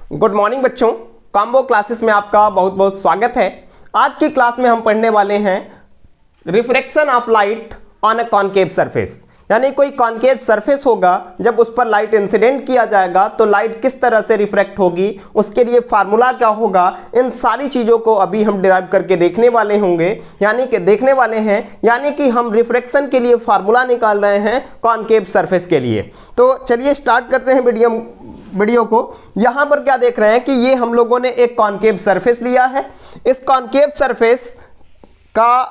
Good morning बच्चों, combo classes में आपका बहुत बहुत स्वागत है। आज की क्लास में हम पढ़ने वाले हैं refraction of light on a concave surface. यानी कोई कॉनकेव सरफेस होगा, जब उस पर लाइट इंसिडेंट किया जाएगा तो लाइट किस तरह से रिफ्रैक्ट होगी, उसके लिए फार्मूला क्या होगा, इन सारी चीज़ों को अभी हम डिराइव करके देखने वाले होंगे, यानी कि हम रिफ्रैक्शन के लिए फार्मूला निकाल रहे हैं कॉनकेव सरफेस के लिए। तो चलिए स्टार्ट करते हैं वीडियो को। यहां पर क्या देख रहे हैं कि ये हम लोगों ने एक कॉनकेव सरफेस लिया है। इस कॉनकेव सरफेस का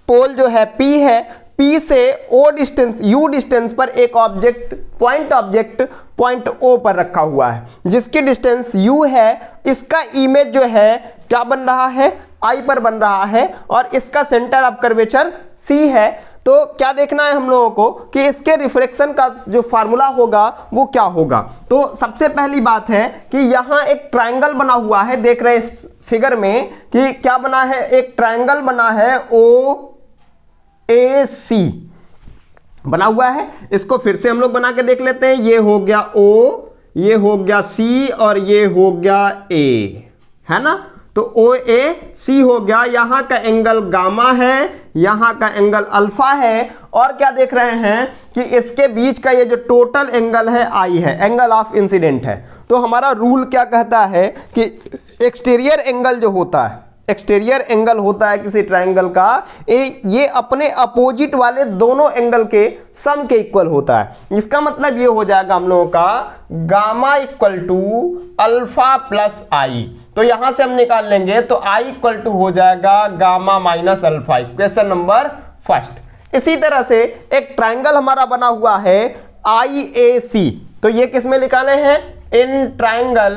पोल जो है P है, P से O डिस्टेंस U डिस्टेंस पर एक पॉइंट O पर रखा हुआ है, जिसकी डिस्टेंस U है। इसका इमेज जो है क्या बन रहा है, I पर बन रहा है, और इसका सेंटर ऑफ कर्वेचर C है। तो क्या देखना है हम लोगों को कि इसके रिफ्रैक्शन का जो फार्मूला होगा वो क्या होगा। तो सबसे पहली बात है कि यहाँ एक ट्रायंगल बना हुआ है, देख रहे हैं इस फिगर में कि क्या बना है, एक ट्रायंगल बना है OAC बना हुआ है। इसको फिर से हम लोग बना के देख लेते हैं। ये हो गया O, ये हो गया C और ये हो गया A, है ना। तो OAC हो गया, यहां का एंगल गामा है, यहां का एंगल अल्फा है, और क्या देख रहे हैं कि इसके बीच का ये जो टोटल एंगल है I है, एंगल ऑफ इंसिडेंट है। तो हमारा रूल क्या कहता है कि एक्सटीरियर एंगल जो होता है, एक्सटीरियर एंगल होता है किसी ट्रायंगल का, ये अपने अपोजिट वाले दोनों एंगल के सम के इक्वल होता है। इसका मतलब ये हो जाएगा हम लोगों का gamma equal to alpha plus I. तो यहां से हम निकाल लेंगे तो I इक्वल टू हो जाएगा gamma minus alpha, equation number first. इसी तरह से एक ट्रायंगल हमारा बना हुआ है IAC, तो ये किस में निकाले हैं, इन ट्रायंगल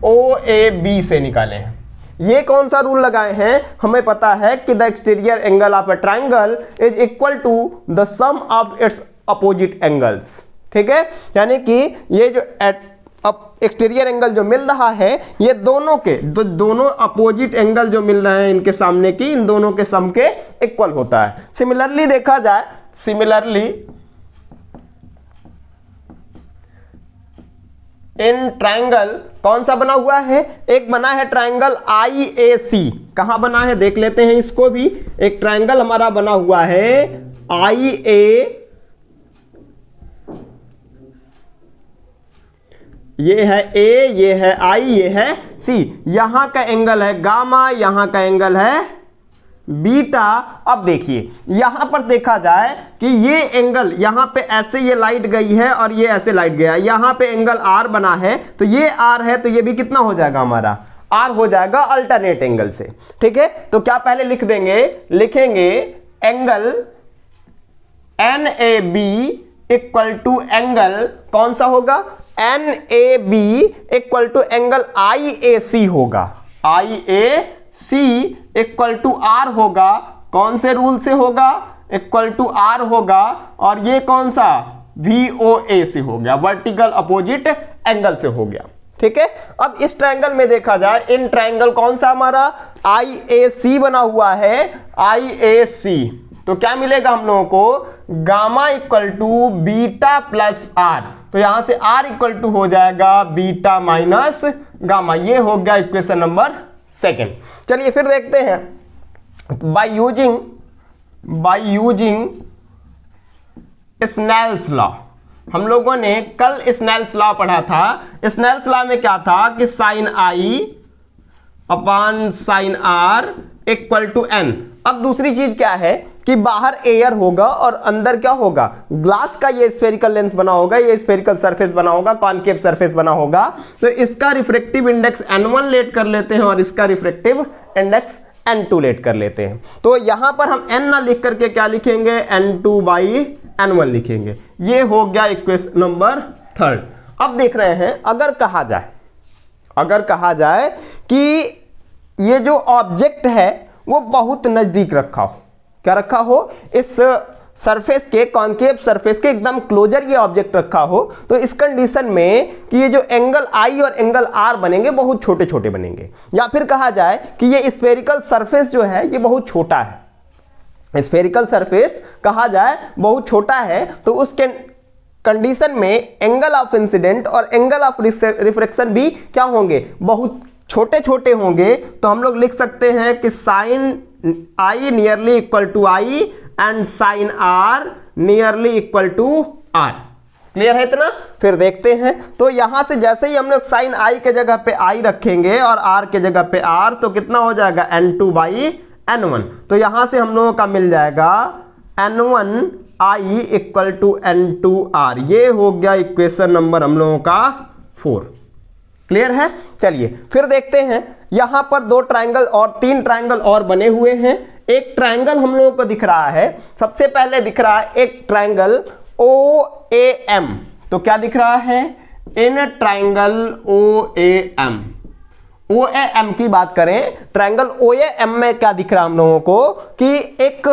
OAB से निकाले हैं। ये कौन सा रूल लगाए हैं, हमें पता है कि the exterior angle of a triangle is equal to the sum of its opposite angles. ठीक है, यानी कि ये जो एक्सटीरियर एंगल जो मिल रहा है, ये दोनों अपोजिट एंगल जो मिल रहे हैं इनके सामने की, इन दोनों के सम के इक्वल होता है। सिमिलरली देखा जाए, इन ट्रायंगल कौन सा बना हुआ है, एक बना है ट्रायंगल IAC। कहां बना है देख लेते हैं इसको भी। एक ट्रायंगल हमारा बना हुआ है IA, ये है A, ये है I, ये है C। यहां का एंगल है गामा, यहां का एंगल है बीटा। अब देखिए यहां पर देखा जाए कि ये एंगल यहां पे ऐसे ये लाइट गई है और ये ऐसे लाइट गया, यहां पे एंगल R बना है, तो ये R है, तो ये भी कितना हो जाएगा हमारा, R हो जाएगा अल्टरनेट एंगल से। ठीक है, तो क्या पहले लिखेंगे angle NAB equal to angle कौन सा होगा, NAB equal to angle IAC होगा। IAC इक्वल टू R होगा, कौन से रूल से होगा, इक्वल टू R होगा, और ये कौन सा, VOA से हो गया, वर्टिकल अपोजिट एंगल से हो गया। ठीक है, अब इस ट्रायंगल में देखा जाए, इन ट्रायंगल कौन सा हमारा IAC बना हुआ है, IAC। तो क्या मिलेगा हम लोगों को, gamma equal to beta plus R। तो यहां से R इक्वल टू हो जाएगा बीटा माइनस गामा। ये हो गया इक्वेशन नंबर सेकेंड। चलिए फिर देखते हैं, बाय यूजिंग स्नेल्स लॉ। हम लोगों ने कल स्नेल्स लॉ पढ़ा था। स्नेल्स लॉ में क्या था कि sine I upon sine R equal to N। अब दूसरी चीज क्या है कि बाहर एयर होगा और अंदर क्या होगा, ग्लास का ये स्फेरिकल लेंस बना होगा, ये स्फेरिकल सरफेस बना होगा, कॉनकेव सरफेस बना होगा। तो इसका रिफ्रैक्टिव इंडेक्स N1 लेट कर लेते हैं और इसका रिफ्रैक्टिव इंडेक्स N2 लेट कर लेते हैं। तो यहां पर हम N ना लिख करके क्या लिखेंगे, N2 बाई N1 लिखेंगे। ये हो गया इक्वेशन नंबर थर्ड। अब देख रहे हैं, अगर कहा जाए कि ये जो ऑब्जेक्ट है वो बहुत नजदीक रखा हो, क्या रखा हो, इस सरफेस के, कॉनकेव सरफेस के एकदम क्लोजर ये ऑब्जेक्ट रखा हो, तो इस कंडीशन में कि ये जो एंगल I और एंगल R बनेंगे बहुत छोटे छोटे बनेंगे। या फिर कहा जाए कि ये स्फेरिकल सरफेस जो है ये बहुत छोटा है, स्फेरिकल सरफेस कहा जाए बहुत छोटा है, तो कंडीशन में एंगल ऑफ इंसिडेंट और एंगल ऑफ रिफ्रैक्शन भी क्या होंगे, बहुत छोटे छोटे होंगे। तो हम लोग लिख सकते हैं कि sine I nearly equal to I and sine R nearly equal to R. Clear है इतना? फिर देखते हैं। तो यहां से जैसे ही हम लोग साइन आई के जगह पे आई रखेंगे और आर के जगह पे आर, तो कितना हो जाएगा n2 बाई n1। तो यहां से हम लोगों का मिल जाएगा n1 I equal to n2 are. ये हो गया इक्वेशन नंबर हम लोगों का 4। क्लियर है? चलिए फिर देखते हैं। यहां पर 2 ट्रायंगल और 3 ट्रायंगल और बने हुए हैं। एक ट्रायंगल हम लोगों को दिख रहा है, सबसे पहले दिख रहा है एक ट्रायंगल OAM। तो क्या दिख रहा है? इन ट्रायंगल OAM, OAM की बात करें, ट्रायंगल OAM में क्या दिख रहा है हम लोगों को कि एक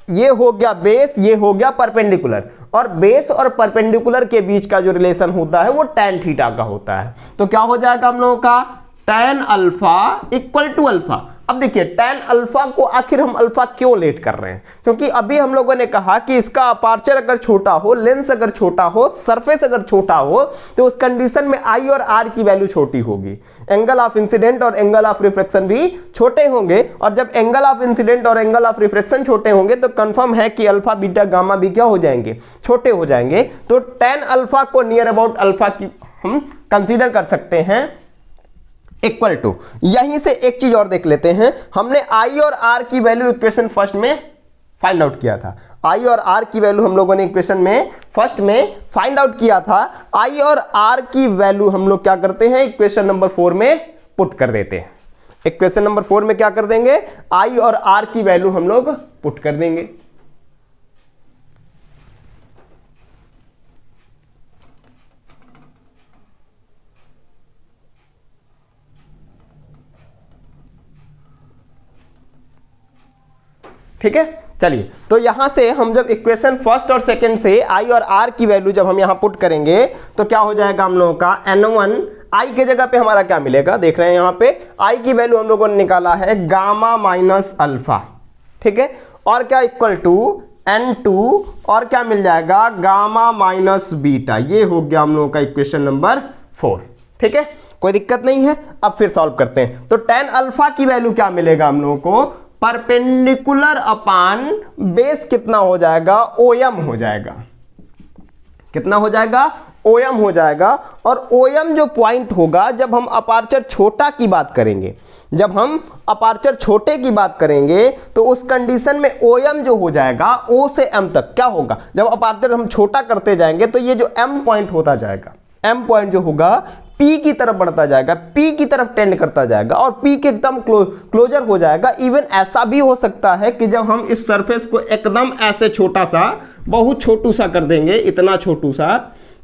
ये हो गया बेस, ये हो गया परपेंडिकुलर, और बेस और परपेंडिकुलर के बीच का जो रिलेशन होता है वो tan थीटा का होता है। तो क्या हो जाएगा हम लोगों का tan alpha equal to alpha. अब देखिए tan अल्फा को आखिर हम अल्फा क्यों लेट कर रहे हैं, क्योंकि अभी हम लोगों ने कहा कि इसका अपार्चर अगर छोटा हो, लेंस अगर छोटा हो, सरफेस अगर छोटा हो, तो उस कंडीशन में आई और आर की वैल्यू छोटी होगी, एंगल ऑफ इंसिडेंट और एंगल ऑफ रिफ्रैक्शन भी छोटे होंगे। और जब एंगल ऑफ इंसिडेंट और एंगल ऑफ रिफ्रैक्शन छोटे होंगे तो कंफर्म है कि अल्फा बीटा गामा भी क्या हो जाएंगे, छोटे हो जाएंगे। तो tan अल्फा को नियर अबाउट अल्फा की हम कंसीडर कर सकते हैं इक्वल टू। यहीं से एक चीज और देख लेते हैं। हमने आई और आर की वैल्यू इक्वेशन फर्स्ट में फाइंड आउट किया था। आई और आर की वैल्यू हम लोगों ने इक्वेशन में फर्स्ट में फाइंड आउट किया था। आई और आर की वैल्यू हम लोग क्या करते हैं, इक्वेशन नंबर 4 में पुट कर देते हैं। इक्वेशन नंबर 4 में क्या कर देंगे, आई और आर की वैल्यू हम लोग पुट कर देंगे। ठीक है, चलिए। तो यहां से हम जब इक्वेशन फर्स्ट और सेकंड से आई और आर की वैल्यू जब हम यहां पुट करेंगे तो क्या हो जाएगा हम लोगों का n1 आई के जगह पे हमारा क्या मिलेगा, देख रहे हैं यहां पे आई की वैल्यू हम लोगों ने निकाला है गामा माइनस अल्फा। ठीक है, और क्या इक्वल टू n2 और क्या मिल जाएगा गामा माइनस बीटा। ये हो गया हम लोगों का इक्वेशन नंबर 4। ठीक है, कोई दिक्कत नहीं है। अब फिर सॉल्व करते हैं। तो tan अल्फा की वैल्यू क्या मिलेगा हम लोगों को, परपेंडिकुलर अपान बेस कितना हो जाएगा, OM हो जाएगा। कितना हो जाएगा, OM हो जाएगा। और OM जो पॉइंट होगा जब हम अपार्चर छोटा की बात करेंगे, जब हम अपार्चर छोटे की बात करेंगे तो उस कंडीशन में OM जो हो जाएगा O से M तक क्या होगा, जब अपार्चर हम छोटा करते जाएंगे तो ये जो M पॉइंट होता जाएगा, M पॉइंट जो होगा P की तरफ बढ़ता जाएगा, P की तरफ टेंड करता जाएगा और P के एकदम क्लोजर हो जाएगा। इवन ऐसा भी हो सकता है कि जब हम इस सरफेस को एकदम ऐसे छोटा सा, बहुत छोटू सा कर देंगे, इतना छोटू सा,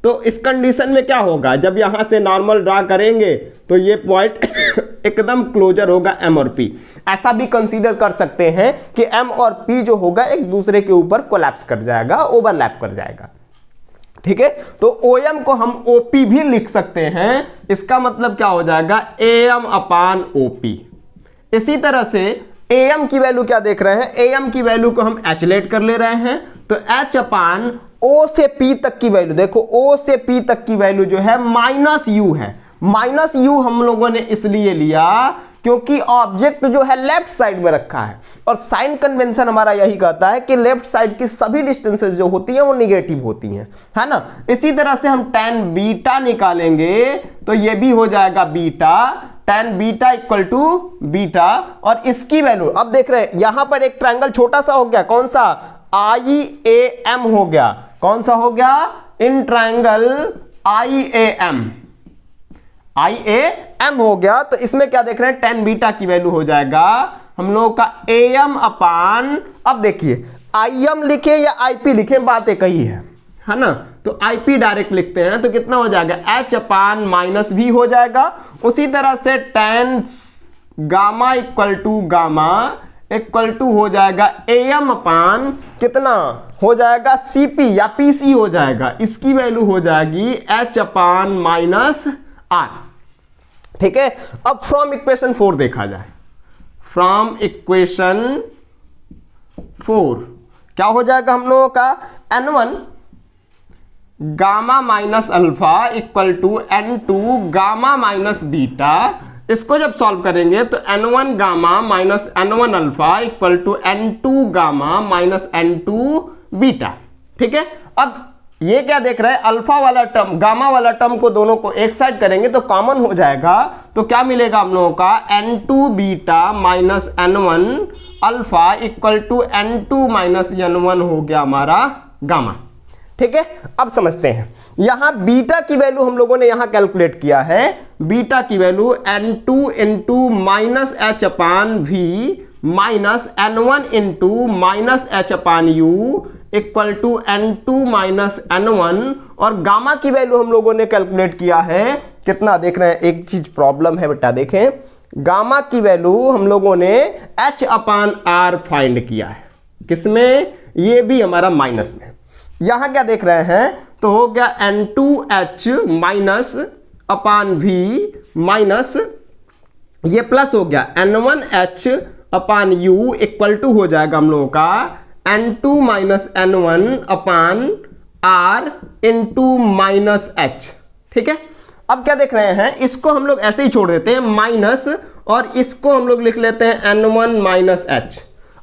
तो इस कंडीशन में क्या होगा, जब यहां से नॉर्मल ड्रा करेंगे तो ये पॉइंट एकदम क्लोजर होगा M और P। ऐसा भी कंसीडर कर सकते हैं कि M और P जो होगा एक दूसरे के ऊपर कोलैप्स कर जाएगा, ओवरलैप कर जाएगा। ठीक है, तो OM को हम OP भी लिख सकते हैं। इसका मतलब क्या हो जाएगा, AM अपान OP। इसी तरह से AM की वैल्यू क्या देख रहे हैं, AM की वैल्यू को हम H लेट कर ले रहे हैं। तो H अपान O से P तक की वैल्यू, देखो O से P तक की वैल्यू जो है माइनस U है। माइनस U हम लोगों ने इसलिए लिया क्योंकि ऑब्जेक्ट जो है लेफ्ट साइड में रखा है और साइन कन्वेंशन हमारा यही कहता है कि लेफ्ट साइड की सभी डिस्टेंसेस जो होती है वो निगेटिव होती हैं, है ना। इसी तरह से हम tan बीटा निकालेंगे तो ये भी हो जाएगा beta, tan beta equal to beta. और इसकी वैल्यू अब देख रहे हैं यहां पर एक ट्रायंगल छोटा सा हो गया, कौन सा, IAM हो गया। कौन सा हो गया, इन ट्रायंगल IAM, IAM हो गया। तो इसमें क्या देख रहे हैं, tan बीटा की वैल्यू हो जाएगा हम लोग का AM अपान, अब देखिए IM लिखे या IP लिखे बात एक ही है ना। तो IP डायरेक्ट लिखते हैं तो कितना हो जाएगा, H अपान माइनस V हो जाएगा। उसी तरह से tan gamma equal to gamma equal to हो जाएगा AM अपान कितना हो जाएगा, CP या PC हो जाएगा। इसकी वैल्यू हो जाएगी H अपान माइनस R। ठीक है, अब फ्रॉम इक्वेशन 4 देखा जाए। फ्रॉम इक्वेशन 4 क्या हो जाएगा हम लोगों का, n1 gamma minus alpha equal to N2 gamma minus beta. इसको जब सॉल्व करेंगे तो N1 gamma minus N1 alpha equal to N2 gamma minus N2 beta. ठीक है, अब ये क्या देख रहे हैं, अल्फा वाला टर्म गामा वाला टर्म को दोनों को एक साइड करेंगे तो कॉमन हो जाएगा, तो क्या मिलेगा हम लोगों का N2 beta minus N1 alpha equal to N2 minus N1 हो गया हमारा गामा। ठीक है, अब समझते हैं, यहां बीटा की वैल्यू हम लोगों ने यहां कैलकुलेट किया है, बीटा की value N2 into minus H upon V minus N1 into minus H upon U equal to N2 minus N1, और गामा की वैल्यू हम लोगों ने कैलकुलेट किया है कितना, देख रहे हैं एक चीज प्रॉब्लम है बेटा, देखें गामा की वैल्यू हम लोगों ने H अपान आर फाइंड किया है, किसमें, ये भी हमारा माइनस में। यहां क्या देख रहे हैं, तो हो गया N2H माइनस अपान V माइनस ये प्लस हो गया N1H upon U equal to हो जाएगा हम लोगों का N2 minus N1 upon R into minus H। ठीक है, अब क्या देख रहे हैं, इसको हम लोग ऐसे ही छोड़ देते हैं माइनस, और इसको हम लोग लिख लेते हैं N1 माइनस H।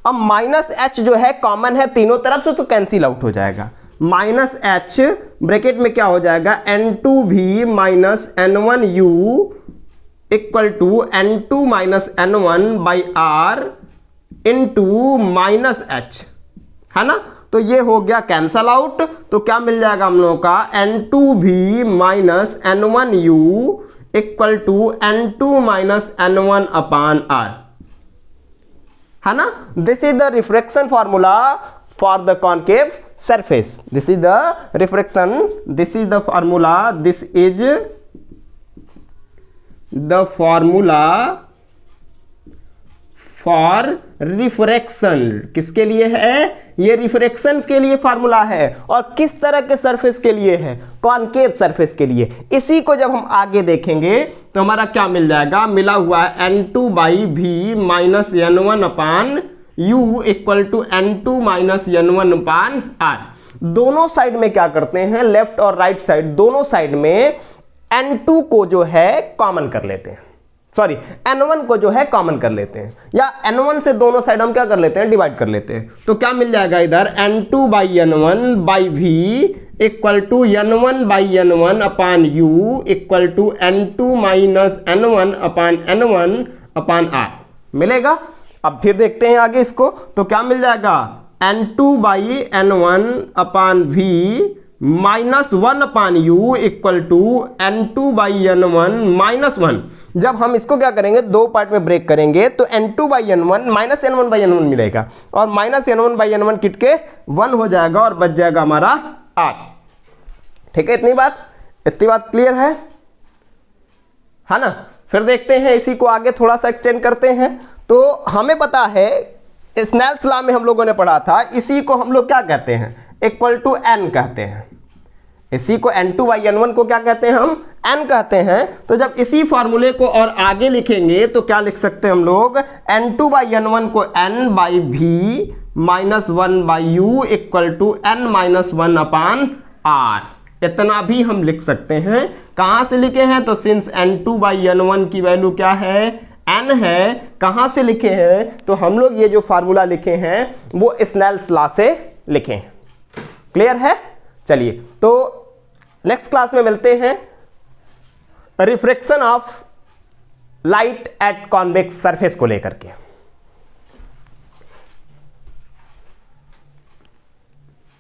अब माइनस H जो है कॉमन है तीनों तरफ से, तो कैंसिल आउट हो जाएगा, माइनस H ब्रैकेट में क्या हो जाएगा N2V minus N1U equal to N2 minus N1 by R into minus H, है ना, तो ये हो गया कैंसल आउट, तो क्या मिल जाएगा हम लोगों का N2V minus N1U equal to N2 minus N1 upon R, है ना। This is the refraction formula for the concave surface, this is the refraction, this is the formula, this is the formula for refraction. किसके लिए है, ये refraction के लिए formula है, और किस तरह के सरफेस के लिए है, कॉनकेव सरफेस के लिए। इसी को जब हम आगे देखेंगे तो हमारा क्या मिल जाएगा, मिला हुआ है N2 by V minus N1 upon U equal to N2 minus N1 upon R। दोनों साइड में क्या करते हैं, लेफ्ट और राइट साइड दोनों साइड में N2 को जो है कॉमन कर लेते हैं, सॉरी N1 को जो है कॉमन कर लेते हैं, या N1 से दोनों साइड हम क्या कर लेते हैं, डिवाइड कर लेते हैं, तो क्या मिल जाएगा इधर N2 by N1 by V equal to N1 by N1 upon U equal to N2 minus N1 upon N1 upon R मिलेगा। अब फिर देखते हैं आगे इसको, तो क्या मिल जाएगा N2 by N1 upon V minus 1 upon U equal to N2 by N1 minus 1। जब हम इसको क्या करेंगे, दो पार्ट में ब्रेक करेंगे, तो N2 by N1 minus N1 by N1 मिलेगा, और minus N1 by N1 kit के 1 हो जाएगा, और बच जाएगा हमारा R। ठीक है, इतनी बात क्लियर है ना। फिर देखते हैं इसी को आगे थोड़ा सा एक्सटेंड करते हैं। तो हमें पता है स्नेल्स लॉ में हम लोगों ने पढ़ा था, इसी को हम लोग क्या कहते हैं, इक्वल टू n कहते हैं, इसी को N2 बाई N1 को क्या कहते हैं, हम n कहते हैं। तो जब इसी फॉर्मूले को और आगे लिखेंगे तो क्या लिख सकते हैं हम लोग, N2 बाई N1 को n by V minus 1 by U equal to n minus 1 upon R, इतना भी हम लिख सकते हैं। कहाँ से लिखे हैं, तो सिंस N2 बाई N1 की वैल्यू क्या है, n है, कहाँ से लिखे हैं, तो हम लोग ये जो फार्मूला लिखे हैं वो स्नेल्स लॉ से लिखे हैं। क्लियर है, चलिए तो नेक्स्ट क्लास में मिलते हैं refraction of light at convex surface को लेकर के।